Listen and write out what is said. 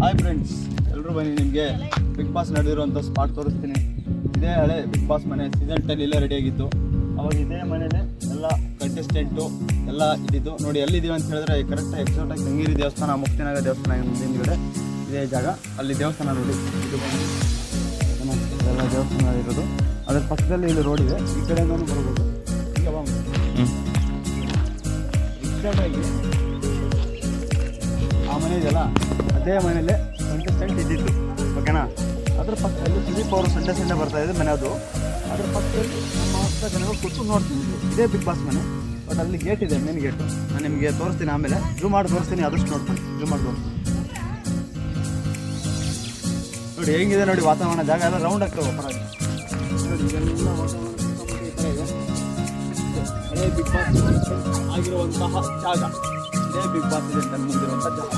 Hi friends, ಎಲ್ಲರೂ ಬನ್ನಿ. ನಿಮಗೆ ಬಿಗ್ ಬಾಸ್ ನಡೆದಿರುವಂಥ ಸ್ಪಾಟ್ ತೋರಿಸ್ತೀನಿ. ಇದೇ ಹಳೆ ಬಿಗ್ ಬಾಸ್ ಮನೆ ಸೀಸನ್ 10 ಇಲ್ಲೇ ರೆಡಿಯಾಗಿತ್ತು. ಅವಾಗ ಇದೇ ಮನೇಲಿ ಎಲ್ಲ ಕಂಟೆಸ್ಟೆಂಟು ಎಲ್ಲ ಇದ್ದಿದ್ದು. ನೋಡಿ ಎಲ್ಲಿದ್ದೀವಿ ಅಂತ ಹೇಳಿದ್ರೆ ಕರೆಕ್ಟಾಗಿ ಎಕ್ಸಾಕ್ಟಾಗಿ ಗಂಗೇರಿ ದೇವಸ್ಥಾನ, ಮುಕ್ತಿನಾಗ ದೇವಸ್ಥಾನ ಹಿಂದ್ಗಡೆ ಇದೇ ಜಾಗ. ಅಲ್ಲಿ ದೇವಸ್ಥಾನ ನೋಡಿ, ಇದು ಬಂದು ಎಲ್ಲ ದೇವಸ್ಥಾನ ಇರೋದು. ಅದರ ಪಕ್ಕದಲ್ಲಿ ಇಲ್ಲಿ ರೋಡ್ ಇದೆ, ಈ ಕಡೆಯಿಂದನೂ ಬರ್ಬೋದು. ಈಗ ಎಕ್ಸಾಕ್ಟಾಗಿ ಆ ಮನೆ ಇದೆಯಲ್ಲ, ಅದೇ ಮನೇಲೆ ಕಂಟೆಸ್ಟೆಂಟ್ ಇದ್ದಿತ್ತು, ಓಕೆನಾ. ಅದ್ರ ಪಕ್ಕದಲ್ಲಿ ಸುದೀಪ್ ಅವರು ಸಂಡೇ ಬರ್ತಾ ಇದೆ ಮನೆ ಅದು. ಅದ್ರ ಪಕ್ಕದಲ್ಲಿ ನಮ್ಮ ಹತ್ರ ಜನಗಳು ಕೂತು ನೋಡ್ತಿದ್ವಿ. ಇದೇ ಬಿಗ್ ಬಾಸ್ ಮನೆ, ಬಟ್ ಅಲ್ಲಿ ಗೇಟ್ ಇದೆ, ಮೇನ್ ಗೇಟು. ನಾನು ನಿಮಗೆ ತೋರಿಸ್ತೀನಿ, ಆಮೇಲೆ ಜೂಮ್ ಮಾಡಿ ತೋರಿಸ್ತೀನಿ, ಆದಷ್ಟು ನೋಡ್ತೀನಿ. ಜೂಮ್ ಮಾಡಿ ತೋರಿಸ್ತೀನಿ ನೋಡಿ ಹೆಂಗಿದೆ ನೋಡಿ ವಾತಾವರಣ. ಜಾಗ ಎಲ್ಲ ರೌಂಡ್ ಆಗ್ತವೆ ಹೊರಗೆ ನೋಡಿ. ಇದೆಲ್ಲ ವಾತಾವರಣ ಈ ಥರ ಇದೆ. ಹಳೆ ಬಿಗ್ ಬಾಸ್ ಆಗಿರುವಂತಹ ಜಾಗ, ಇದೇ ಬಿಗ್ ಬಾಸ್ ಇದೆ ಅಂತ ಮುಂದಿರುವಂಥ ಜಾಗ.